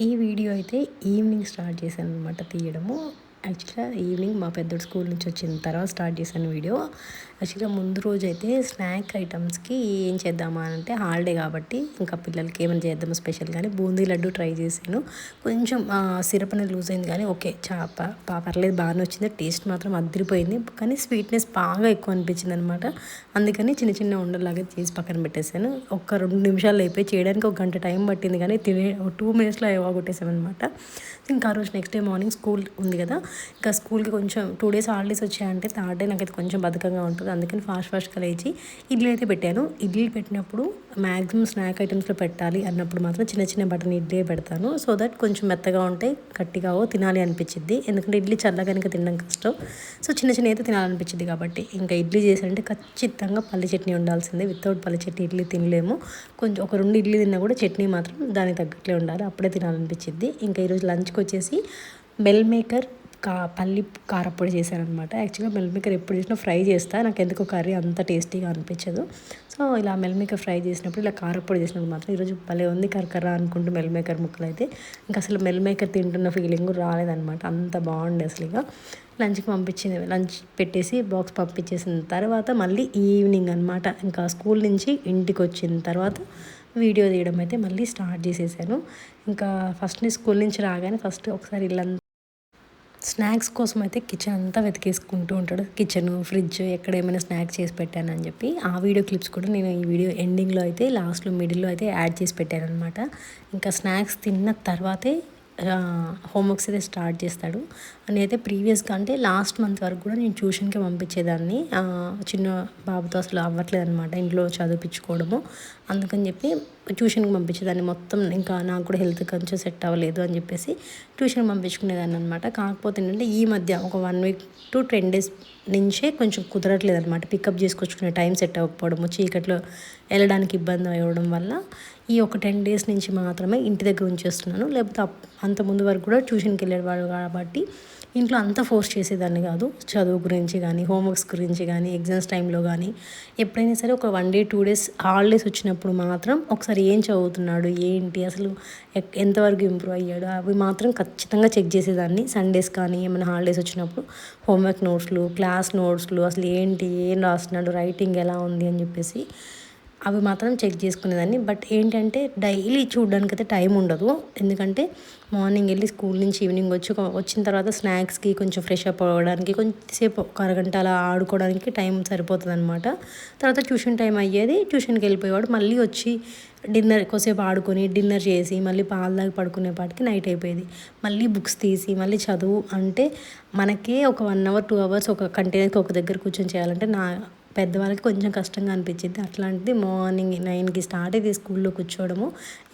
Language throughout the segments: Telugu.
ఈ వీడియో అయితే ఈవినింగ్ స్టార్ట్ చేశాను అనమాట తీయడము. యాక్చువల్‌గా ఈవినింగ్ మా పెద్దోడు స్కూల్ నుంచి వచ్చిన తర్వాత స్టార్ట్ చేశాను వీడియో. యాక్చువల్‌గా ముందు రోజైతే స్నాక్ ఐటమ్స్‌కి ఏం చేద్దామా అంటే హాలిడే కాబట్టి ఇంకా పిల్లలకి ఏమైనా చేద్దామా స్పెషల్ కానీ బూందీ లడ్డు ట్రై చేశాను. కొంచెం సిరప్ అనేది లూజ్ అయింది కానీ ఓకే పర్లేదు బాగానే వచ్చింది. టేస్ట్ మాత్రం అదిరిపోయింది. కానీ స్వీట్‌నెస్ బాగా ఎక్కువ అనిపించింది అనమాట. అందుకని చిన్న చిన్న ఉండల్లాగా చేసి పక్కన పెట్టేశాను. ఒక 2 నిమిషాల్లో అయిపోయి చేయడానికి ఒక గంట టైం పట్టింది కానీ 2 మినిట్స్‌లో అయిపోగొట్టేసామనమాట. ఇంకా ఆ రోజు నెక్స్ట్ డే మార్నింగ్ స్కూల్ ఉంది కదా, ఇంకా స్కూల్కి కొంచెం 2 డేస్ హాలిడేస్ వచ్చాయంటే థర్డ్ డే నాకైతే కొంచెం బద్ధకంగా ఉంటుంది. అందుకని ఫాస్ట్గా లేచి ఇడ్లీ అయితే పెట్టాను. ఇడ్లీ పెట్టినప్పుడు మ్యాక్సిమం స్నాక్ ఐటమ్స్లో పెట్టాలి అన్నప్పుడు మాత్రం చిన్న చిన్న బటన్ ఇడ్లీ పెడతాను. సో దట్ కొంచెం మెత్తగా ఉంటాయి, గట్టిగా తినాలి అనిపించింది. ఎందుకంటే ఇడ్లీ చల్లగానిక తినడం కష్టం. సో చిన్న చిన్న అయితే తినాలనిపించింది కాబట్టి ఇంకా ఇడ్లీ చేసానంటే ఖచ్చితంగా పల్లి చట్నీ ఉండాల్సిందే. వితౌట్ పల్లి చట్నీ ఇడ్లీ తినలేము. కొంచెం ఒక 2 ఇడ్లీ తిన్నా కూడా చట్నీ మాత్రం దానికి తగ్గట్లే ఉండాలి, అప్పుడే తినాలనిపించింది. ఇంకా ఈరోజు లంచ్కి వచ్చేసి బెల్ మేకర్ పల్లి కారప్పొడి చేశానమాట. యాక్చువల్గా మెల్ మేకర్ ఎప్పుడు చేసినా ఫ్రై చేస్తా, నాకు ఎందుకో కర్రీ అంత టేస్టీగా అనిపించదు. సో ఇలా మెల్ మేకర్ ఫ్రై చేసినప్పుడు ఇలా కారప్పొడి చేసినప్పుడు మాత్రం ఈరోజు భలే ఉంది కరకర అనుకుంటూ మెల్ మేకర్ ముక్కలు అయితే ఇంకా అసలు మెల్ మేకర్ తింటున్న ఫీలింగ్ రాలేదనమాట. అంత బాగుండే అసలు. ఇక లంచ్కి పంపించింది, లంచ్ పెట్టేసి బాక్స్ పంపించేసిన తర్వాత మళ్ళీ ఈవినింగ్ అనమాట ఇంకా స్కూల్ నుంచి ఇంటికి వచ్చిన తర్వాత వీడియో తీయడం అయితే మళ్ళీ స్టార్ట్ చేసేసాను. ఇంకా ఫస్ట్ స్కూల్ నుంచి రాగానే ఫస్ట్ ఒకసారి ఇల్లంతా స్నాక్స్ కోసం అయితే కిచెన్ అంతా వెతికేసుకుంటూ ఉంటాడు. కిచెన్, ఫ్రిడ్జ్ ఎక్కడ ఏమైనా స్నాక్స్ చేసి పెట్టానని చెప్పి ఆ వీడియో క్లిప్స్ కూడా నేను ఈ వీడియో ఎండింగ్లో అయితే లాస్ట్లో మిడిల్లో అయితే యాడ్ చేసి పెట్టాను అనమాట. ఇంకా స్నాక్స్ తిన్న తర్వాతే హోంవర్క్స్ అయితే స్టార్ట్ చేస్తాడు. నేనైతే ప్రీవియస్గా అంటే లాస్ట్ మంత్ వరకు కూడా నేను ట్యూషన్కి పంపించేదాన్ని. చిన్న బాబుతో అసలు అవ్వట్లేదు అనమాట ఇంట్లో చదివించుకోవడము. అందుకని చెప్పి ట్యూషన్కి పంపించేదాన్ని. మొత్తం ఇంకా నాకు కూడా హెల్త్ కొంచెం సెట్ అవ్వలేదు అని చెప్పేసి ట్యూషన్ పంపించుకునేదాన్ని అనమాట. కాకపోతే ఏంటంటే ఈ మధ్య ఒక 1 వీక్ to 10 డేస్ నుంచే కొంచెం కుదరట్లేదు అనమాట. పికప్ చేసుకొచ్చుకునే టైం సెట్ అవ్వకపోవడము, చీకట్లో వెళ్ళడానికి ఇబ్బంది అవ్వడం వల్ల ఈ ఒక 10 డేస్ నుంచి మాత్రమే ఇంటి దగ్గర ఉంచేస్తున్నాను. లేకపోతే అంత ముందు వరకు కూడా ట్యూషన్కి వెళ్ళేవాడు కాబట్టి ఇంట్లో అంతా ఫోర్స్ చేసేదాన్ని కాదు. చదువు గురించి కానీ, హోంవర్క్స్ గురించి కానీ, ఎగ్జామ్స్ టైంలో కానీ ఎప్పుడైనా సరే ఒక 1 డే 2 డేస్ హాలిడేస్ వచ్చినప్పుడు మాత్రం ఒకసారి ఏం చదువుతున్నాడు, ఏంటి అసలు ఎంతవరకు ఇంప్రూవ్ అయ్యాడు అవి మాత్రం ఖచ్చితంగా చెక్ చేసేదాన్ని. సండేస్ కానీ ఏమైనా హాలిడేస్ వచ్చినప్పుడు హోంవర్క్ నోట్స్లు, క్లాస్ నోట్స్లు అసలు ఏంటి, ఏం రాస్తున్నాడు, రైటింగ్ ఎలా ఉంది అని చెప్పేసి అవి మాత్రం చెక్ చేసుకునేదాన్ని. బట్ ఏంటంటే డైలీ చూడడానికైతే టైం ఉండదు. ఎందుకంటే మార్నింగ్ వెళ్ళి స్కూల్ నుంచి ఈవినింగ్ వచ్చిన తర్వాత స్నాక్స్కి కొంచెం ఫ్రెష్ అప్ అవ్వడానికి కొంచెంసేపు ఒక అరగంట అలా ఆడుకోవడానికి టైం సరిపోతుంది అనమాట. తర్వాత ట్యూషన్ టైం అయ్యేది, ట్యూషన్కి వెళ్ళిపోయేవాడు. మళ్ళీ వచ్చి డిన్నర్ కొద్దిసేపు ఆడుకొని డిన్నర్ చేసి మళ్ళీ పాలు తాగి పడుకునేపాటికి నైట్ అయిపోయేది. మళ్ళీ బుక్స్ తీసి మళ్ళీ చదువు అంటే మనకే ఒక 1 అవర్ 2 అవర్స్ ఒక కంటైనర్కి ఒక దగ్గర కూర్చొని చేయాలంటే పెద్దవాళ్ళకి కొంచెం కష్టంగా అనిపించింది. అట్లాంటిది మార్నింగ్ 9కి స్టార్ట్ అయితే స్కూల్లో కూర్చోవడము,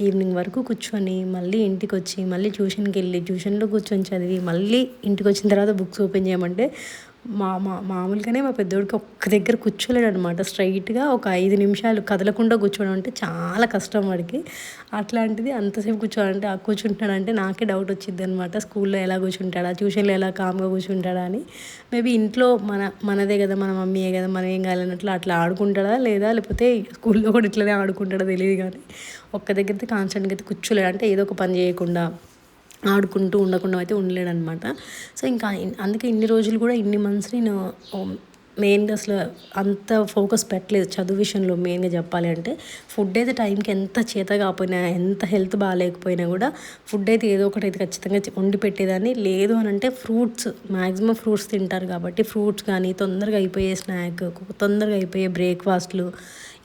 ఈవినింగ్ వరకు కూర్చొని మళ్ళీ ఇంటికి వచ్చి మళ్ళీ ట్యూషన్కి వెళ్ళి ట్యూషన్లో కూర్చొని చదివి మళ్ళీ ఇంటికి వచ్చిన తర్వాత బుక్స్ ఓపెన్ చేయమంటే మామూలుగానే మా పెద్దోడికి ఒక్క దగ్గర కూర్చోలేడు అనమాట. స్ట్రైట్గా ఒక 5 నిమిషాలు కదలకుండా కూర్చోవడం అంటే చాలా కష్టం వాడికి. అట్లాంటిది అంతసేపు కూర్చోవాలంటే కూర్చుంటాడంటే నాకే డౌట్ వచ్చింది అనమాట. స్కూల్లో ఎలా కూర్చుంటాడా, ట్యూషన్లో ఎలా కామ్గా కూర్చుంటాడా అని. మేబీ ఇంట్లో మనదే కదా, మన మమ్మీయే కదా, మనం ఏం కావాలన్నట్లు అట్లా ఆడుకుంటాడా లేదా, లేకపోతే స్కూల్లో కూడా ఇట్లనే ఆడుకుంటాడా తెలియదు. కానీ ఒక్క దగ్గర అయితే కాన్స్టెంట్గా అయితే కూర్చోలేడు. అంటే ఏదో ఒక పని చేయకుండా ఆడుకుంటూ ఉండకుండా అయితే ఉండలేడనమాట. సో ఇంకా అందుకే ఇన్ని రోజులు కూడా ఇన్ని మంత్స్ నేను మెయిన్గా అసలు అంత ఫోకస్ పెట్టలేదు చదువు విషయంలో. మెయిన్గా చెప్పాలి అంటే ఫుడ్ అయితే టైంకి ఎంత చేత కాకపోయినా, ఎంత హెల్త్ బాగాలేకపోయినా కూడా ఫుడ్ అయితే ఏదో ఒకటి అయితే ఖచ్చితంగా వండి పెట్టేదాన్ని. లేదు అని అంటే ఫ్రూట్స్, మ్యాక్సిమం ఫ్రూట్స్ తింటారు కాబట్టి ఫ్రూట్స్ కానీ, తొందరగా అయిపోయే స్నాక్, తొందరగా అయిపోయే బ్రేక్ఫాస్ట్లు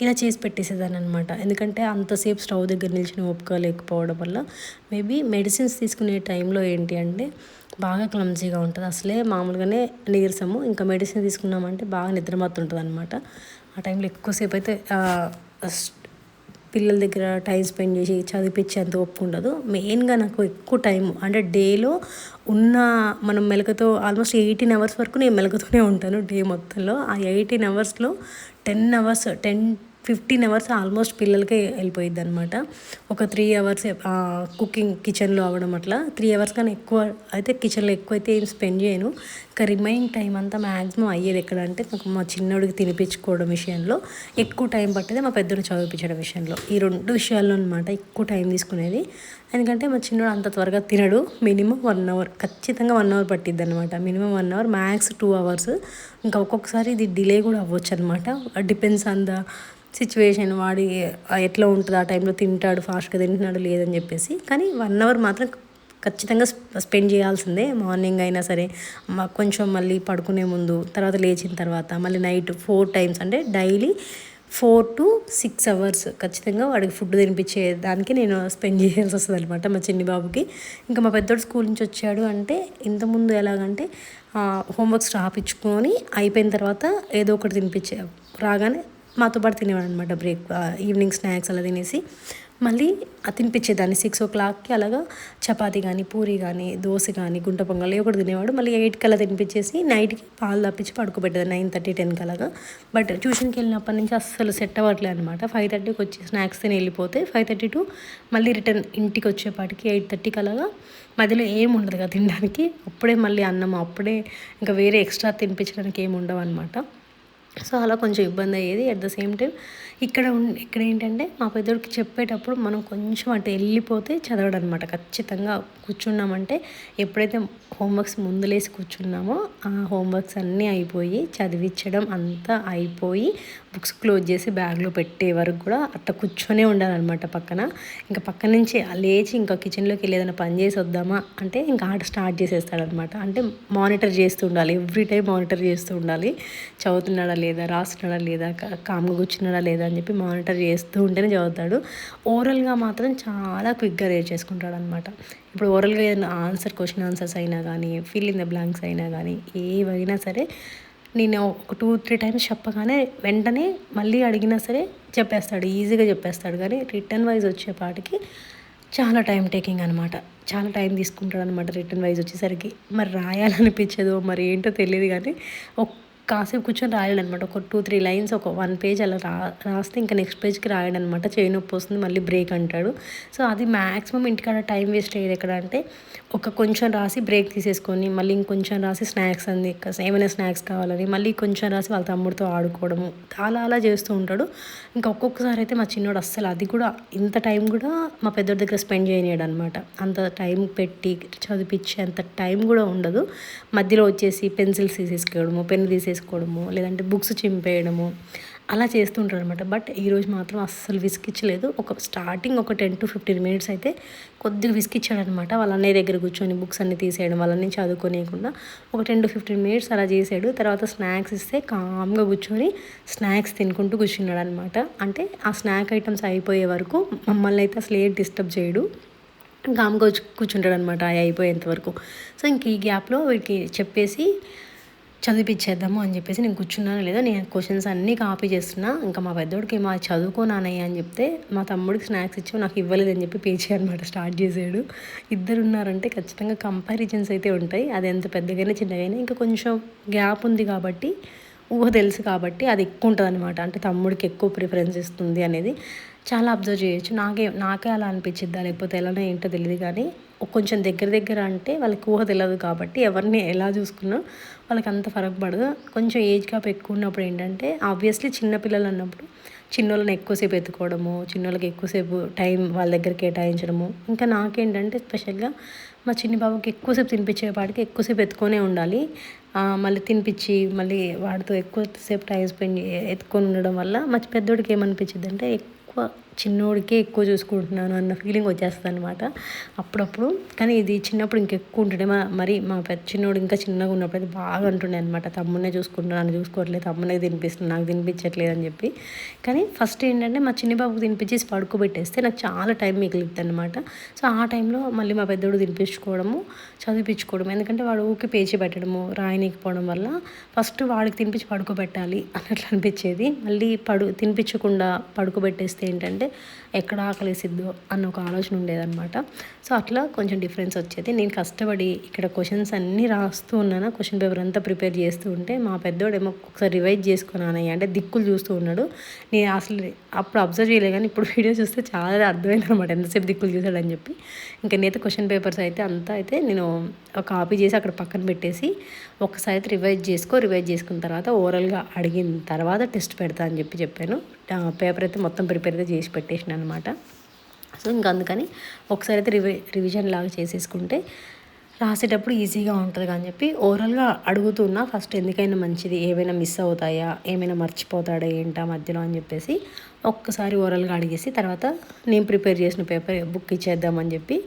ఇలా చేసి పెట్టేసేదాన్ని అనమాట. ఎందుకంటే అంతసేపు స్టవ్ దగ్గర నిలిచిన ఓపిక లేకపోవడం వల్ల మేబీ మెడిసిన్స్ తీసుకునే టైంలో ఏంటి అంటే బాగా క్లమ్జీగా ఉంటుంది. అసలే మామూలుగానే నీరసము, ఇంకా మెడిసిన్ తీసుకున్నామంటే బాగా నిద్రమత్తుంటుంది అనమాట. ఆ టైంలో ఎక్కువసేపు అయితే పిల్లల దగ్గర టైం స్పెండ్ చేసి చదివించేంత ఒప్పుకుండదు. మెయిన్గా నాకు ఎక్కువ టైం అంటే డేలో ఉన్న మనం మెలకుతో ఆల్మోస్ట్ 18 అవర్స్ వరకు నేను మెలకుతూనే ఉంటాను డే మొత్తంలో. ఆ 18 అవర్స్లో 10 అవర్స్ 15 అవర్స్ ఆల్మోస్ట్ పిల్లలకే వెళ్ళిపోయిద్ది అనమాట. ఒక 3 అవర్స్ కుకింగ్ కిచెన్లో అవ్వడం అట్లా 3 అవర్స్ కానీ ఎక్కువ అయితే కిచెన్లో ఎక్కువ అయితే ఏం స్పెండ్ చేయను. ఇంకా రిమైనింగ్ టైం అంతా మ్యాక్సిమం అయ్యేది ఎక్కడంటే నాకు మా చిన్నోడికి తినిపించుకోవడం విషయంలో ఎక్కువ టైం పట్టేది, మా పెద్దోడిని చదివించడం విషయంలో. ఈ 2 విషయాల్లో అనమాట ఎక్కువ టైం తీసుకునేది. ఎందుకంటే మా చిన్నోడు అంత త్వరగా తినడు. మినిమం 1 అవర్, ఖచ్చితంగా 1 అవర్ పట్టిద్ది అనమాట. Minimum 1 hour, max 2 hours. ఇంకా ఒక్కొక్కసారి ఇది డిలే కూడా అవ్వచ్చు అనమాట. డిపెండ్స్ ఆన్ ద సిచ్యువేషన్, వాడి ఎట్లా ఉంటుంది ఆ టైంలో, తింటాడు ఫాస్ట్గా తింటున్నాడు లేదని చెప్పేసి. కానీ 1 అవర్ మాత్రం ఖచ్చితంగా స్పెండ్ చేయాల్సిందే. మార్నింగ్ అయినా సరే, కొంచెం మళ్ళీ పడుకునే ముందు, తర్వాత లేచిన తర్వాత, మళ్ళీ నైట్ 4 టైమ్స్, అంటే డైలీ 4 to 6 అవర్స్ ఖచ్చితంగా వాడికి ఫుడ్ తినిపించే దానికి నేను స్పెండ్ చేయాల్సి వస్తుంది అనమాట మా చిన్ని బాబుకి. ఇంకా మా పెద్దోడు స్కూల్ నుంచి వచ్చాడు అంటే ఇంతకుముందు ఎలాగంటే హోంవర్క్స్ రాపించుకొని అయిపోయిన తర్వాత ఏదో ఒకటి తినిపించే, రాగానే మాతో పాటు తినేవాడు అనమాట. ఈవినింగ్ స్నాక్స్ అలా తినేసి మళ్ళీ తినిపించేదాన్ని 6 o'clockకి అలాగా. చపాతి కానీ, పూరి కానీ, దోశ కానీ, గుంట పొంగల్ ఒకటి తినేవాడు. మళ్ళీ 8కి అలా తినిపించేసి నైట్కి పాలు తప్పించి పడుకోబెట్టేది 9:30, 10కి అలాగా. బట్ ట్యూషన్కి వెళ్ళినప్పటి నుంచి అస్సలు సెట్ అవ్వట్లేదు అనమాట. 5:30కి వచ్చి స్నాక్స్ తిని వెళ్ళిపోతే 5:30 to మళ్ళీ రిటర్న్ ఇంటికి వచ్చేపాటికి 8:30కి అలాగా. మధ్యలో ఏమి ఉండదు కదా తినడానికి. అప్పుడే మళ్ళీ అన్నం, అప్పుడే ఇంకా వేరే ఎక్స్ట్రా తినిపించడానికి ఏమి ఉండవు అనమాట. సో అలా కొంచెం ఇబ్బంది అయ్యేది. అట్ ద సేమ్ టైం ఇక్కడ ఏంటంటే మా పెద్దోడికి చెప్పేటప్పుడు మనం కొంచెం అటు వెళ్ళిపోతే చదవడం అనమాట. ఖచ్చితంగా కూర్చున్నామంటే ఎప్పుడైతే హోంవర్క్స్ ముందులేసి కూర్చున్నామో ఆ హోంవర్క్స్ అన్నీ అయిపోయి, చదివించడం అంతా అయిపోయి, బుక్స్ క్లోజ్ చేసి బ్యాగ్లో పెట్టే వరకు కూడా అట్లా కూర్చొనే ఉండాలన్నమాట పక్కన. ఇంకా పక్క నుంచి లేచి ఇంకా కిచెన్లోకి వెళ్ళి ఏదైనా పని చేసి వద్దామా అంటే ఇంకా ఆట స్టార్ట్ చేసేస్తాడనమాట. అంటే మానిటర్ చేస్తూ ఉండాలి, ఎవ్రీ టైం మానిటర్ చేస్తూ ఉండాలి. చదువుతున్నాడా లేదా, రాస్తున్నాడా లేదా, కామ్గా కూర్చున్నాడా లేదా అని చెప్పి మానిటర్ చేస్తూ ఉంటేనే చదువుతాడు. ఓరల్గా మాత్రం చాలా క్విక్గా నేర్చేసుకుంటాడు అనమాట. ఇప్పుడు ఓరల్గా ఏదైనా క్వశ్చన్ ఆన్సర్స్ అయినా కానీ, ఫిల్ ఇన్ ద బ్లాంక్స్ అయినా కానీ, ఏవైనా సరే నేను ఒక 2-3 టైమ్స్ చెప్పగానే వెంటనే మళ్ళీ అడిగినా సరే చెప్పేస్తాడు, ఈజీగా చెప్పేస్తాడు. కానీ రిటర్న్ వైజ్ వచ్చేపాటికి చాలా టైం టేకింగ్ అనమాట. చాలా టైం తీసుకుంటాడు అనమాట రిటర్న్ వైజ్ వచ్చేసరికి. మరి రాయాలనిపించదో మరి ఏంటో తెలియదు కానీ కాసేపు కూర్చొని రాయాలన్నమాట. ఒక 2-3 లైన్స్, ఒక 1 పేజ్ అలా రాస్తే ఇంకా నెక్స్ట్ పేజ్కి రాయడనమాట. చేయి నొప్పి వస్తుంది, మళ్ళీ బ్రేక్ అంటాడు. సో అది మ్యాక్సిమం ఇంటికాడ టైం వేస్ట్ అయ్యేది ఎక్కడ అంటే కొంచెం రాసి బ్రేక్ తీసేసుకొని మళ్ళీ ఇంకొంచెం రాసి స్నాక్స్ అంది, ఏమైనా స్నాక్స్ కావాలని మళ్ళీ కొంచెం రాసి వాళ్ళ తమ్ముడితో ఆడుకోవడము, అలా చేస్తూ ఉంటాడు. ఇంకా ఒక్కొక్కసారి అయితే మా చిన్నోడు అస్సలు అది కూడా ఇంత టైం కూడా మా పెద్దోడి దగ్గర స్పెండ్ చేయలేడు అనమాట. అంత టైం పెట్టి చదివించే అంత టైం కూడా ఉండదు. మధ్యలో వచ్చేసి పెన్సిల్స్ తీసేసుకోవడము, పెన్ను తీసేసుకోవడము, లేదంటే బుక్స్ చింపేయడము, అలా చేస్తుంటారు అనమాట. బట్ ఈరోజు మాత్రం అస్సలు విసికిచ్చలేదు. స్టార్టింగ్ ఒక 10 to 15 minutes అయితే కొద్దిగా విసికిచ్చాడనమాట. వాళ్ళ అన్నయ్య దగ్గర కూర్చొని బుక్స్ అన్నీ తీసేయడం, వాళ్ళని చదువుకోనియకుండా ఒక 10 to 15 minutes అలా చేసాడు. తర్వాత స్నాక్స్ ఇస్తే కామ్గా కూర్చొని స్నాక్స్ తినుకుంటూ కూర్చున్నాడు అనమాట. అంటే ఆ స్నాక్ ఐటమ్స్ అయిపోయే వరకు మమ్మల్ని అయితే అసలు ఏం డిస్టర్బ్ చేయడు, కామ్గా కూర్చుంటాడు అనమాట అయిపోయేంత వరకు. సో ఇంక ఈ గ్యాప్లో వీడికి చెప్పేసి చదివిపించేద్దాము అని చెప్పేసి నేను కూర్చున్నాను. లేదా నేను క్వశ్చన్స్ అన్నీ కాపీ చేస్తున్నా. ఇంకా మా పెద్దోడికి మా చదువుకోనానయ్య అని చెప్తే మా తమ్ముడికి స్నాక్స్ ఇచ్చి నాకు ఇవ్వలేదని చెప్పి పేచే అనమాట స్టార్ట్ చేసాడు. ఇద్దరు ఉన్నారంటే ఖచ్చితంగా కంపారిజన్స్ అయితే ఉంటాయి. అది ఎంత పెద్దగైనా చిన్నగైనా ఇంకా కొంచెం గ్యాప్ ఉంది కాబట్టి, ఊహ తెలుసు కాబట్టి అది ఎక్కువ ఉంటుంది అనమాట. అంటే తమ్ముడికి ఎక్కువ ప్రిఫరెన్స్ ఇస్తుంది అనేది చాలా అబ్జర్వ్ చేయొచ్చు. నాకే అలా అనిపించిద్దా లేకపోతే ఎలానో ఏంటో తెలియదు కానీ కొంచెం దగ్గర అంటే వాళ్ళకి ఊహ తెలియదు కాబట్టి ఎవరిని ఎలా చూసుకున్నా వాళ్ళకి అంత ఫరక్ పడదు. కొంచెం ఏజ్ గ్యాప్ ఎక్కువ ఉన్నప్పుడు ఏంటంటే ఆబ్వియస్లీ చిన్నపిల్లలు అన్నప్పుడు చిన్నోళ్ళని ఎక్కువసేపు ఎత్తుకోవడము, చిన్నోళ్ళకి ఎక్కువసేపు టైం వాళ్ళ దగ్గర కేటాయించడము. ఇంకా నాకేంటంటే స్పెషల్గా మా చిన్ని బాబుకి ఎక్కువసేపు తినిపించేపాటికి ఎక్కువసేపు ఎత్తుకొనే ఉండాలి. మళ్ళీ తినిపించి మళ్ళీ వాడితో ఎక్కువసేపు టైం స్పెండ్ ఎత్తుకొని ఉండడం వల్ల మా పెద్దోడికి ఏమనిపించింది అంటే ఎక్కువ చిన్నోడికే ఎక్కువ చూసుకుంటున్నాను అన్న ఫీలింగ్ వచ్చేస్తుంది అనమాట అప్పుడప్పుడు. కానీ ఇది చిన్నప్పుడు ఇంకెక్కువ ఉంటుండే. మరి మా చిన్నోడు ఇంకా చిన్నగా ఉన్నప్పుడు అయితే బాగా అంటుండే అనమాట, తమ్మునే చూసుకుంటున్నాను, నన్ను చూసుకోవట్లేదు, తమ్మునే తినిపిస్తున్నాను, నాకు తినిపించట్లేదు అని చెప్పి. కానీ ఫస్ట్ ఏంటంటే మా చిన్ని బాబుకి తినిపించేసి పడుకోబెట్టేస్తే నాకు చాలా టైం మిగిలిద్ది అనమాట. సో ఆ టైంలో మళ్ళీ మా పెద్దోడు తినిపించుకోవడము, చదివించుకోవడం. ఎందుకంటే వాడు ఊరికి పేచి పెట్టడము, రాయనీకపోవడం వల్ల ఫస్ట్ వాడికి తినిపించి పడుకోబెట్టాలి అన్నట్లు అనిపించేది. మళ్ళీ తినిపించకుండా పడుకోబెట్టేస్తే ఏంటంటే అంటే ఎక్కడ ఆకలేసిద్దో అన్న ఒక ఆలోచన ఉండేదన్నమాట. సో అట్లా కొంచెం డిఫరెన్స్ వచ్చేది. నేను కష్టపడి ఇక్కడ క్వశ్చన్స్ అన్నీ రాస్తూ ఉన్నాను, క్వశ్చన్ పేపర్ అంతా ప్రిపేర్ చేస్తూ ఉంటే మా పెద్దోడేమో ఒకసారి రివైజ్ చేసుకున్నాను అంటే దిక్కులు చూస్తూ ఉన్నాడు. నేను అసలు అప్పుడు అబ్జర్వ్ చేయలేదు, కానీ ఇప్పుడు వీడియో చూస్తే చాలా అర్థమైంది అనమాట ఎంతసేపు దిక్కులు చూసాడని చెప్పి. ఇంకా నేనైతే క్వశ్చన్ పేపర్స్ అయితే అంతా అయితే నేను కాపీ చేసి అక్కడ పక్కన పెట్టేసి ఒకసారి అయితే రివైజ్ చేసుకున్న తర్వాత ఓరల్గా అడిగిన తర్వాత టెస్ట్ పెడతా అని చెప్పాను. పేపర్ అయితే మొత్తం ప్రిపేర్ అయితే చేసి పెట్టేసిన అనమాట. సో ఇంకా అందుకని ఒకసారి అయితే రివిజన్ లాగా చేసేసుకుంటే రాసేటప్పుడు ఈజీగా ఉంటుంది అని చెప్పి ఓరల్గా అడుగుతున్నా. ఫస్ట్ ఎందుకైనా మంచిది, ఏమైనా మిస్ అవుతాయా, ఏమైనా మర్చిపోతాడా ఏంటా మధ్యలో అని చెప్పేసి ఒక్కసారి ఓరల్గా అడిగేసి తర్వాత నేను ప్రిపేర్ చేసిన పేపర్ బుక్ ఇచ్చేద్దామని చెప్పి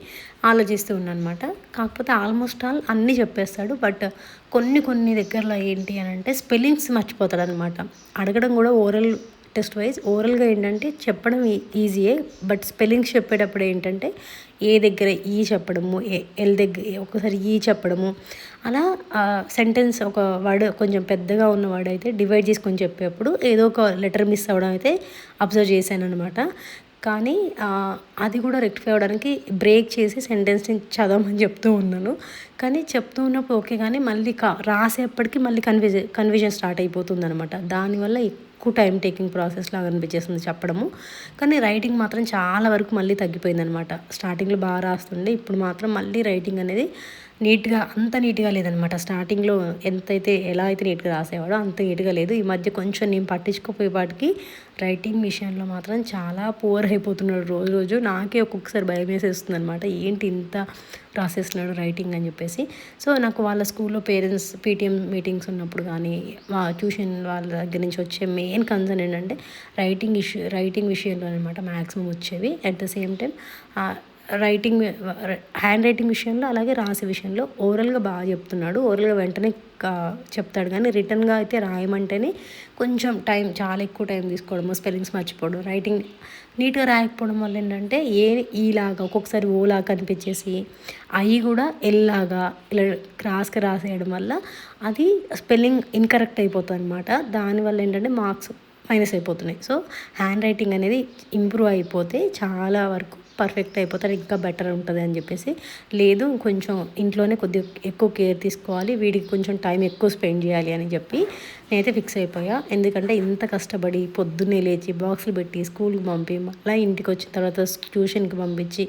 ఆలోచిస్తూ ఉన్నాను అనమాట. కాకపోతే ఆల్మోస్ట్ ఆల్ అన్నీ చెప్పేస్తాడు, బట్ కొన్ని దగ్గరలో ఏంటి అని అంటే స్పెల్లింగ్స్ మర్చిపోతాడు అనమాట. అడగడం కూడా ఓరల్ టెస్ట్ వైజ్ ఓరల్గా ఏంటంటే చెప్పడం ఈజీయే, బట్ స్పెల్లింగ్స్ చెప్పేటప్పుడు ఏంటంటే ఏ దగ్గర ఈ చెప్పడము, ఎల్ దగ్గర ఒకసారి ఈ చెప్పడము, అలా సెంటెన్స్ ఒక వర్డ్ కొంచెం పెద్దగా ఉన్న వర్డ్ అయితే డివైడ్ చేసుకొని చెప్పేటప్పుడు ఏదో ఒక లెటర్ మిస్ అవ్వడం అయితే అబ్జర్వ్ చేశాను అనమాట. కానీ అది కూడా రెక్టిఫై అవ్వడానికి బ్రేక్ చేసి సెంటెన్స్ని చదవమని చెప్తూ ఉన్నాను. కానీ చెప్తూ ఉన్నప్పుడు ఓకే, కానీ మళ్ళీ రాసేపటికి మళ్ళీ కన్ఫ్యూజన్ స్టార్ట్ అయిపోతుంది అనమాట. దానివల్ల ఎక్కువ టైం టేకింగ్ ప్రాసెస్ లాగా అనిపించేస్తుంది చెప్పడము. కానీ రైటింగ్ మాత్రం చాలా వరకు మళ్ళీ తగ్గిపోయిందనమాట. స్టార్టింగ్లో బాగా రాస్తుండే, ఇప్పుడు మాత్రం మళ్ళీ రైటింగ్ అనేది అంత నీట్గా లేదనమాట. స్టార్టింగ్లో ఎలా అయితే నీట్గా రాసేవాడో అంత నీట్గా లేదు. ఈ మధ్య కొంచెం నేను పట్టించుకోపోయేపాటికి రైటింగ్ విషయంలో మాత్రం చాలా పూర్ అయిపోతున్నాడు రోజు. నాకే ఒక్కొక్కసారి భయం వేసేస్తుంది అనమాట, ఏంటి ఇంత రాసేస్తున్నాడు రైటింగ్ అని చెప్పేసి. సో నాకు వాళ్ళ స్కూల్లో పేరెంట్స్ పీటీఎం మీటింగ్స్ ఉన్నప్పుడు కానీ ట్యూషన్ వాళ్ళ దగ్గర నుంచి వచ్చే మెయిన్ కన్సర్న్ ఏంటంటే రైటింగ్ విషయంలో అనమాట మ్యాక్సిమం వచ్చేవి. At the same time hand writing విషయంలో అలాగే రాసే విషయంలో ఓరల్గా బాగా చెప్తున్నాడు. ఓరల్గా వెంటనే చెప్తాడు, కానీ రిటర్న్గా అయితే రాయమంటేనే కొంచెం చాలా ఎక్కువ టైం తీసుకోవడము, స్పెల్లింగ్స్ మర్చిపోవడం, రైటింగ్ నీట్గా రాయకపోవడం వల్ల ఏంటంటే ఈలాగా ఒక్కొక్కసారి ఓలాగా కనిపించేసి అవి కూడా ఎల్లాగా ఇలా క్రాస్గా రాసేయడం వల్ల అది స్పెల్లింగ్ ఇన్కరెక్ట్ అయిపోతుంది అనమాట. దానివల్ల ఏంటంటే మార్క్స్ మైనస్ అయిపోతున్నాయి. సో హ్యాండ్ రైటింగ్ అనేది ఇంప్రూవ్ అయిపోతే చాలా వరకు పర్ఫెక్ట్ అయిపోతారు, ఇంకా బెటర్ ఉంటుంది అని చెప్పేసి. లేదు కొంచెం ఇంట్లోనే కొద్దిగా ఎక్కువ కేర్ తీసుకోవాలి, వీడికి కొంచెం టైం ఎక్కువ స్పెండ్ చేయాలి అని చెప్పి నేనైతే ఫిక్స్ అయిపోయా. ఎందుకంటే ఇంత కష్టపడి పొద్దున్నే లేచి బాక్సులు పెట్టి స్కూల్కి పంపి మళ్ళీ ఇంటికి వచ్చిన తర్వాత ట్యూషన్కి పంపించి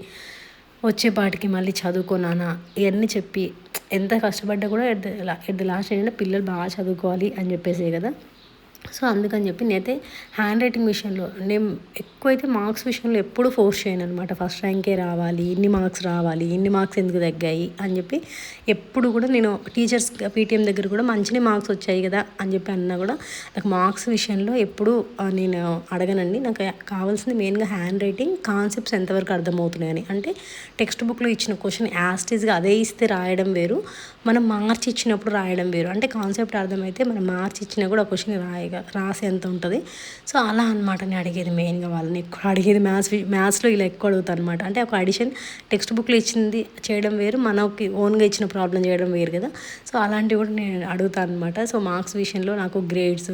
వచ్చేపాటికి మళ్ళీ చదువుకున్నానా ఇవన్నీ చెప్పి ఎంత కష్టపడ్డా కూడా ఎట్ ది లాస్ట్ ఏంటంటే పిల్లలు బాగా చదువుకోవాలి అని చెప్పేసి కదా. సో అందుకని చెప్పి నేనైతే హ్యాండ్ రైటింగ్ విషయంలో నేను ఎక్కువైతే మార్క్స్ విషయంలో ఎప్పుడు ఫోర్స్ చేయను అనమాట. ఫస్ట్ ర్యాంకే రావాలి, ఇన్ని మార్క్స్ ఎందుకు తగ్గాయి అని చెప్పి ఎప్పుడు కూడా నేను టీచర్స్ పీటీఎం దగ్గర కూడా మంచిగా మార్క్స్ వచ్చాయి కదా అని చెప్పి అన్నా కూడా నాకు మార్క్స్ విషయంలో ఎప్పుడు నేను అడగనండి. నాకు కావాల్సింది మెయిన్గా హ్యాండ్ రైటింగ్ కాన్సెప్ట్స్ ఎంతవరకు అర్థమవుతున్నాయని. అంటే టెక్స్ట్ బుక్లో ఇచ్చిన క్వశ్చన్ యాస్టీస్గా అదే ఇస్తే రాయడం వేరు, మనం మార్చి ఇచ్చినప్పుడు రాయడం వేరు. అంటే కాన్సెప్ట్ అర్థమైతే మనం మార్చి ఇచ్చినా కూడా ఆ క్వశ్చన్ రాసేంత ఉంటుంది. సో అలా అనమాట నేను అడిగేది మెయిన్గా వాళ్ళని ఎక్కువ అడిగేది. మ్యాథ్స్లో ఇలా ఎక్కువ అడుగుతాను అనమాట. అంటే ఒక అడిషన్ టెక్స్ట్ బుక్లో ఇచ్చింది చేయడం వేరు, మనకి ఓన్గా ఇచ్చిన ప్రాబ్లం చేయడం వేరు కదా. సో అలాంటివి కూడా నేను అడుగుతాను అనమాట. సో మార్క్స్ విషయంలో నాకు గ్రేడ్స్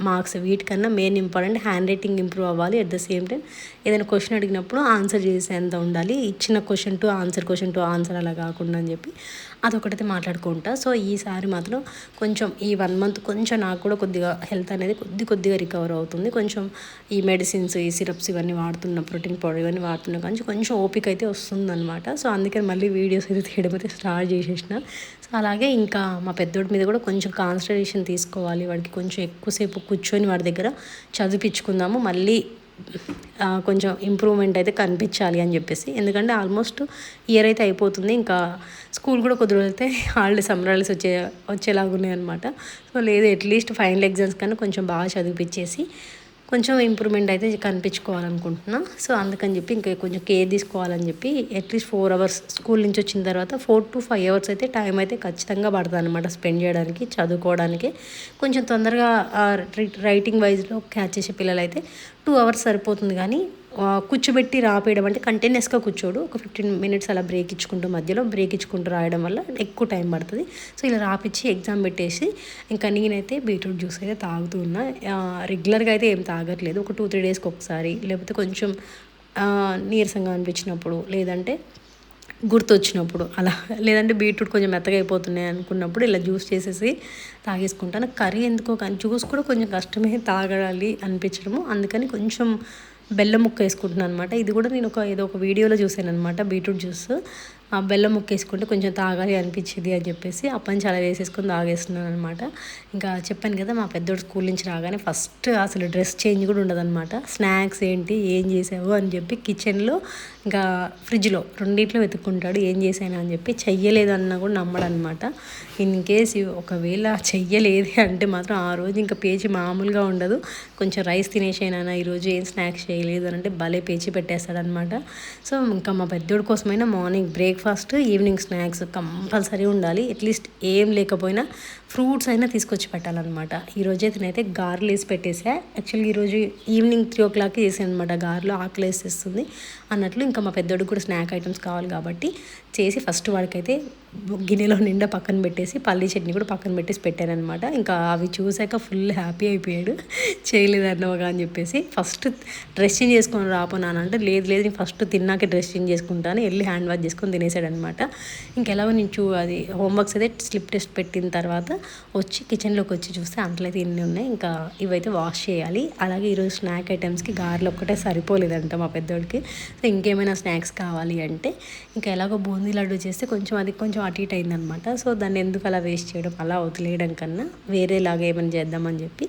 మార్క్స్ వీటికన్నా main important handwriting improve అవ్వాలి. అట్ ద సేమ్ టైం ఏదైనా క్వశ్చన్ అడిగినప్పుడు ఆన్సర్ చేసేంత ఉండాలి, ఇచ్చిన క్వశ్చన్ టు ఆన్సర్ అలా కాకుండా అని చెప్పి అదొకటైతే మాట్లాడుకుంటా. సో ఈసారి మాత్రం కొంచెం ఈ 1 month కొంచెం నాకు కూడా కొద్దిగా హెల్త్ అనేది కొద్దిగా రికవర్ అవుతుంది. కొంచెం ఈ మెడిసిన్స్, ఈ సిరప్స్ ఇవన్నీ వాడుతున్న, ప్రోటీన్ పౌడర్ ఇవన్నీ వాడుతున్నా కానీ కొంచెం ఓపిక అయితే వస్తుందన్నమాట. సో అందుకని మళ్ళీ వీడియోస్ అయితే తీయడం అయితే స్టార్ట్ చేసేసిన. సో అలాగే ఇంకా మా పెద్దోడి మీద కూడా కొంచెం కాన్సన్ట్రేషన్ తీసుకోవాలి, వాడికి కొంచెం ఎక్కువసేపు కూర్చొని వాడి దగ్గర చదివించుకుందాము, మళ్ళీ కొంచెం ఇంప్రూవ్మెంట్ అయితే కనిపించాలి అని చెప్పేసి. ఎందుకంటే ఆల్మోస్ట్ ఇయర్ అయితే అయిపోతుంది, ఇంకా స్కూల్ కూడా కొద్ది రోజులు అయితే సమ్మర్ హాలిడేస్ వచ్చేలాగా ఉన్నాయి అనమాట. సో లేదు అట్లీస్ట్ ఫైనల్ ఎగ్జామ్స్ కన్నా కొంచెం బాగా చదివిపించేసి కొంచెం ఇంప్రూవ్మెంట్ అయితే కనిపించుకోవాలనుకుంటున్నా. సో అందుకని చెప్పి ఇంకా కొంచెం కేర్ తీసుకోవాలని చెప్పి అట్లీస్ట్ 4 hours స్కూల్ నుంచి వచ్చిన తర్వాత 4 to 5 hours అయితే టైం అయితే ఖచ్చితంగా పడుతుంది అనమాట స్పెండ్ చేయడానికి, చదువుకోవడానికి. కొంచెం తొందరగా రైటింగ్ వైజ్లో క్యాచ్ చేసే పిల్లలు అయితే 2 అవర్స్ సరిపోతుంది. కానీ కూర్చోబెట్టి రాపేయడం అంటే కంటిన్యూస్గా కూర్చోడు. ఒక 15 మినిట్స్ అలా బ్రేక్ ఇచ్చుకుంటూ మధ్యలో బ్రేక్ ఇచ్చుకుంటూ రాయడం వల్ల ఎక్కువ టైం పడుతుంది. సో ఇలా రాపిచ్చి ఎగ్జామ్ పెట్టేసి ఇంకా నేనైతే బీట్రూట్ జ్యూస్ అయితే తాగుతూ ఉన్నా. రెగ్యులర్గా అయితే ఏం తాగట్లేదు. ఒక 2-3 డేస్కి ఒకసారి, లేకపోతే కొంచెం నీరసంగా అనిపించినప్పుడు, లేదంటే గుర్తొచ్చినప్పుడు అలా, లేదంటే బీట్రూట్ కొంచెం మెత్తగా అయిపోతున్నాయి అనుకున్నప్పుడు ఇలా జ్యూస్ చేసేసి తాగేసుకుంటాను. కర్రీ ఎందుకో కానీ జ్యూస్ కూడా కొంచెం కష్టమే తాగాలి అనిపించడము. అందుకని కొంచెం బెల్లం ముక్క వేసుకుంటున్నాను అనమాట. ఇది కూడా నేను ఏదో ఒక వీడియోలో చూసాను అనమాట. బీట్రూట్ జ్యూస్ బెల్లం ముక్క వేసుకుంటే కొంచెం తాగాలి అనిపించింది అని చెప్పేసి అప్పటి నుంచి అలా వేసేసుకొని తాగేస్తున్నాను అనమాట. ఇంకా చెప్పాను కదా, మా పెద్దోడు స్కూల్ నుంచి రాగానే ఫస్ట్ అసలు డ్రెస్ చేంజ్ కూడా ఉండదన్నమాట. స్నాక్స్ ఏంటి, ఏం చేసావు అని చెప్పి కిచెన్లో ఇంకా ఫ్రిడ్జ్లో రెండిట్లో వెతుక్కుంటాడు. ఏం చేశాను అని చెప్పి. చెయ్యలేదన్నా కూడా నమ్మడనమాట. ఇన్ కేస్ ఒకవేళ చెయ్యలేదు అంటే మాత్రం ఆ రోజు ఇంకా పేచి మామూలుగా ఉండదు. కొంచెం రైస్ తినేసానా ఈరోజు, ఏం స్నాక్స్ చేయలేదు అని అంటే భలే పేచి పెట్టేస్తాడనమాట. సో ఇంకా మా పెద్దోడి కోసమైనా morning breakfast, evening snacks compulsory ఉండాలి. అట్లీస్ట్ ఏం లేకపోయినా ఫ్రూట్స్ అయినా తీసుకొచ్చి పెట్టాలన్నమాట. ఈరోజు అయితే నేనైతే గారెలు వేసి పెట్టేసా. యాక్చువల్గా ఈరోజు ఈవినింగ్ 3 o'clockకి చేసాను అనమాట. గారెలు ఆకలి వేసేస్తుంది అన్నట్లు. ఇంకా మా పెద్దోడికి కూడా స్నాక్ ఐటమ్స్ కావాలి కాబట్టి చేసి ఫస్ట్ వాడికైతే గిన్నెలో నిండా పక్కన పెట్టేసి పల్లీ చట్నీ కూడా పక్కన పెట్టేసి పెట్టానమాట. ఇంకా అవి చూసాక ఫుల్ హ్యాపీ అయిపోయాడు. చేయలేదన్నవగా అని చెప్పేసి. ఫస్ట్ డ్రెస్ చేంజ్ చేసుకొని రాపోనానంటే లేదు లేదు నేను ఫస్ట్ తిన్నాకే డ్రెస్ చేంజ్ చేసుకుంటాను, వెళ్ళి హ్యాండ్ వాష్ చేసుకొని తినేసాడనమాట. ఇంకెలాగో నేను అది హోంవర్క్స్ అయితే స్లిప్ టెస్ట్ పెట్టిన తర్వాత వచ్చి కిచెన్లోకి వచ్చి చూస్తే అంట్లయితే ఇన్ని ఉన్నాయి. ఇంకా ఇవైతే వాష్ చేయాలి. అలాగే ఈరోజు స్నాక్ ఐటమ్స్కి గారెలు ఒక్కటే సరిపోలేదంట మా పెద్దోడికి. సో ఇంకేమైనా స్నాక్స్ కావాలి అంటే ఇంకా ఎలాగో బూందీ లడ్డు చేస్తే కొంచెం అటు ఇటు అయిందనమాట. సో దాన్ని ఎందుకు అలా వేస్ట్ చేయడం, అలా వదిలేయడం కన్నా వేరేలాగా ఏమైనా చేద్దామని చెప్పి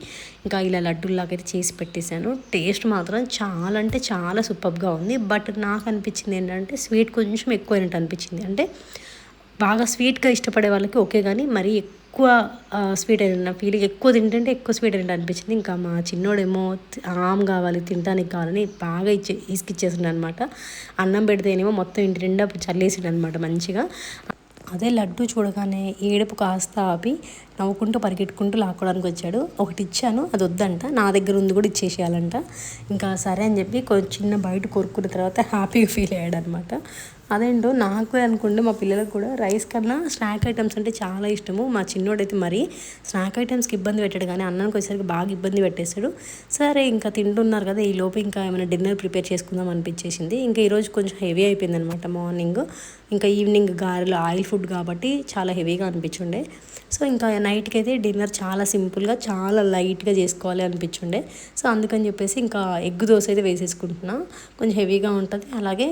ఇంకా ఇలా లడ్డూలాగా అయితే చేసి పెట్టేశాను. టేస్ట్ మాత్రం చాలా అంటే చాలా సూపర్గా ఉంది. బట్ నాకు అనిపించింది ఏంటంటే స్వీట్ కొంచెం ఎక్కువైనట్టు అనిపించింది. అంటే బాగా స్వీట్గా ఇష్టపడే వాళ్ళకి ఓకే, కానీ మరీ ఎక్కువ స్వీట్ అయిన ఫీలింగ్, ఎక్కువ తింటుంటే ఎక్కువ స్వీట్ అయినట్టు అనిపించింది. ఇంకా మా చిన్నోడేమో ఆమ్ కావాలి, తినడానికి కావాలని బాగా ఇసుకిచ్చేసిండు అనమాట. అన్నం పెడితేనేమో మొత్తం ఇంటి నిండా చల్లేసిండు అనమాట మంచిగా. అదే లడ్డు చూడగానే ఏడుపు కాస్త ఆపి నవ్వుకుంటూ పరిగెట్టుకుంటూ లాక్కోవడానికి వచ్చాడు. ఒకటి ఇచ్చాను, అది వద్దంట, నా దగ్గర ఉంది కూడా ఇచ్చేసేయాలంట. ఇంకా సరే అని చెప్పి కొంచెం చిన్న బయట కొరుక్కున్న తర్వాత హ్యాపీగా ఫీల్ అయ్యాడు అనమాట. అదేంటో నాకు అనుకుంటే మా పిల్లలకు కూడా రైస్ కన్నా స్నాక్ ఐటమ్స్ అంటే చాలా ఇష్టము. మా చిన్నోడైతే మరి స్నాక్ ఐటమ్స్కి ఇబ్బంది పెట్టాడు, కానీ అన్నానికి వచ్చేసరికి బాగా ఇబ్బంది పెట్టేశాడు. సరే ఇంకా తింటున్నారు కదా, ఈ లోపు ఇంకా ఏమైనా డిన్నర్ ప్రిపేర్ చేసుకుందాం అనిపించేసింది. ఇంకా ఈరోజు కొంచెం హెవీ అయిపోయింది అనమాట మార్నింగ్. ఇంకా ఈవినింగ్ గారెలు ఆయిల్ ఫుడ్ కాబట్టి చాలా హెవీగా అనిపించుండే. సో ఇంకా నైట్కి అయితే డిన్నర్ చాలా సింపుల్గా చాలా లైట్గా చేసుకోవాలి అనిపించుండే. సో అందుకని చెప్పేసి ఇంకా ఎగ్ దోశ అయితే వేసేసుకుంటున్నా. కొంచెం హెవీగా ఉంటుంది. అలాగే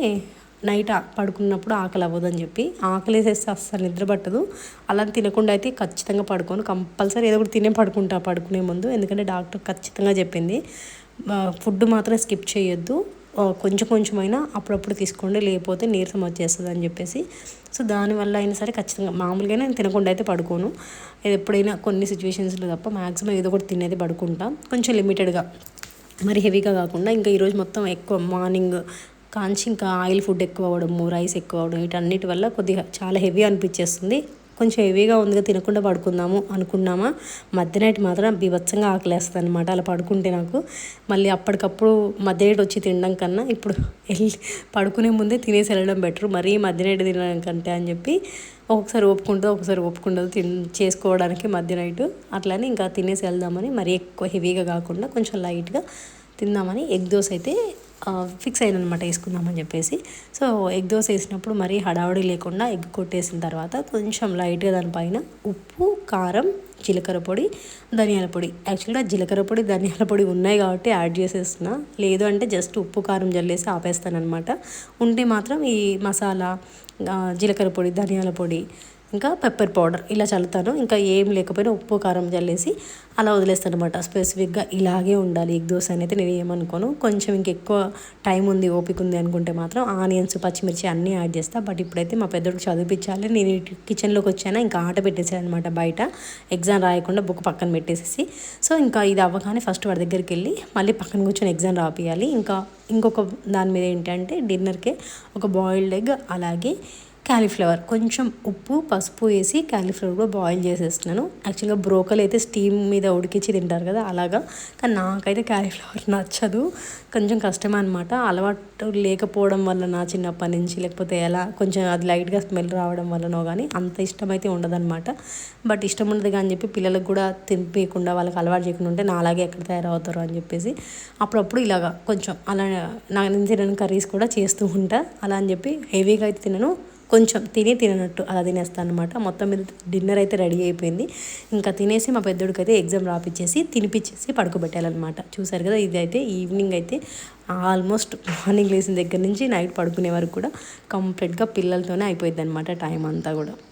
నైట్ పడుకున్నప్పుడు ఆకలి అవ్వదని చెప్పి, ఆకలి వేసేస్తే అస్సలు నిద్ర పట్టదు. అలా తినకుండా అయితే ఖచ్చితంగా పడుకోను. కంపల్సరీ ఏదో ఒకటి తినే పడుకునే ముందు. ఎందుకంటే డాక్టర్ ఖచ్చితంగా చెప్పింది ఫుడ్ మాత్రం స్కిప్ చేయొద్దు, కొంచెమైనా అప్పుడప్పుడు తీసుకోండి, లేకపోతే నీరసం వచ్చేస్తుంది అని చెప్పేసి. సో దానివల్ల అయినా సరే ఖచ్చితంగా మామూలుగా నేను తినకుండా అయితే పడుకోను. ఎప్పుడైనా కొన్ని సిచ్యువేషన్స్లో తప్ప మ్యాక్సిమం ఏదో ఒకటి తినేది పడుకుంటా, కొంచెం లిమిటెడ్గా, మరి హెవీగా కాకుండా. ఇంకా ఈరోజు మొత్తం ఎక్కువ మార్నింగ్ కాంచి ఇంకా ఆయిల్ ఫుడ్ ఎక్కువ అవ్వడము, రైస్ ఎక్కువ అవ్వడం, వీటన్నిటి వల్ల కొద్దిగా చాలా హెవీ అనిపించేస్తుంది. కొంచెం హెవీగా ఉందిగా తినకుండా పడుకుందాము అనుకున్నామా, మధ్యనైట్ మాత్రం బీభత్సంగా ఆకలేస్తుంది అనమాట. అలా పడుకుంటే నాకు మళ్ళీ అప్పటికప్పుడు మధ్యనైట్ వచ్చి తినడం కన్నా ఇప్పుడు వెళ్ళి పడుకునే ముందే తినేసి వెళ్ళడం బెటర్, మరీ మధ్యనైట్ తినడం కంటే అని చెప్పి ఒకసారి ఒప్పుకుంటుంది చేసుకోవడానికి మధ్యనైట్. అట్లని ఇంకా తినేసి వెళ్దామని, మరీ ఎక్కువ హెవీగా కాకుండా కొంచెం లైట్గా తిందామని ఎగ్ దోశ అయితే ఫిక్స్ అయిన అనమాట, వేసుకుందామని చెప్పేసి. సో ఎగ్ దోశ వేసినప్పుడు మరీ హడావుడి లేకుండా ఎగ్ కొట్టేసిన తర్వాత కొంచెం లైట్గా దానిపైన ఉప్పు, కారం, జీలకర్ర పొడి, ధనియాల పొడి, యాక్చువల్గా జీలకర్ర పొడి, ధనియాల పొడి ఉన్నాయి కాబట్టి యాడ్ చేసేస్తున్నా. లేదు అంటే జస్ట్ ఉప్పు, కారం జల్లేసి ఆపేస్తాను అనమాట. ఉంటే మాత్రం ఈ మసాలా, జీలకర్ర పొడి, ధనియాల పొడి, ఇంకా పెప్పర్ పౌడర్ ఇలా చల్లుతాను. ఇంకా ఏం లేకపోయినా ఉప్పు, కారం చల్లేసి అలా వదిలేస్తాను అనమాట. స్పెసిఫిక్గా ఇలాగే ఉండాలి ఎగ్ దోశ అనేది నేను ఏమనుకోను. కొంచెం ఇంకెక్కువ టైం ఉంది, ఓపిక ఉంది అనుకుంటే మాత్రం ఆనియన్స్, పచ్చిమిర్చి అన్నీ యాడ్ చేస్తాను. బట్ ఇప్పుడైతే మా పెద్దోడికి చదివించాలి. నేను కిచెన్లోకి వచ్చాను, ఇంకా ఆట పెట్టేసాను అనమాట బయట, ఎగ్జామ్ రాయకుండా బుక్ పక్కన పెట్టేసేసి. సో ఇంకా ఇది అవ్వగానే ఫస్ట్ వాడి దగ్గరికి వెళ్ళి మళ్ళీ పక్కన కూర్చొని ఎగ్జామ్ రాపియాలి. ఇంకొక దాని మీద ఏంటంటే డిన్నర్కే ఒక బాయిల్డ్ ఎగ్, అలాగే క్యాలీఫ్లవర్ కొంచెం ఉప్పు పసుపు వేసి క్యాలీఫ్లవర్ కూడా బాయిల్ చేసేస్తున్నాను. యాక్చువల్గా బ్రోకల్ అయితే స్టీమ్ మీద ఉడికించి తింటారు కదా అలాగా, కానీ నాకైతే క్యాలీఫ్లవర్ నచ్చదు, కొంచెం కష్టమే అనమాట. అలవాటు లేకపోవడం వల్ల నా చిన్నప్పటి నుంచి, లేకపోతే ఎలా కొంచెం అది లైట్గా స్మెల్ రావడం వల్లనో కానీ అంత ఇష్టమైతే ఉండదన్నమాట. బట్ ఇష్టం ఉండదు కానీ చెప్పి పిల్లలకు కూడా తినిపించకుండా వాళ్ళకి అలవాటు చేయకుండా ఉంటే నా అలాగే ఎక్కడ తయారవుతారు అని చెప్పేసి అప్పుడప్పుడు ఇలాగా కొంచెం అలా నేను తినని కర్రీస్ కూడా చేస్తూ ఉంటా. అలా అని చెప్పి హెవీగా అయితే తినను, కొంచెం తిననట్టు అలా తినేస్తాను అనమాట. మొత్తం మీద డిన్నర్ అయితే రెడీ అయిపోయింది. ఇంకా తినేసి మా పెద్దోడికి అయితే ఎగ్జామ్ రాపిచ్చేసి తినిపించేసి పడుకోబెట్టాలన్నమాట. చూసారు కదా, ఇది అయితే ఈవినింగ్ అయితే ఆల్మోస్ట్ మార్నింగ్ లేచిన దగ్గర నుంచి నైట్ పడుకునే వరకు కూడా కంప్లీట్గా పిల్లలతోనే అయిపోయింది అనమాట టైం అంతా కూడా.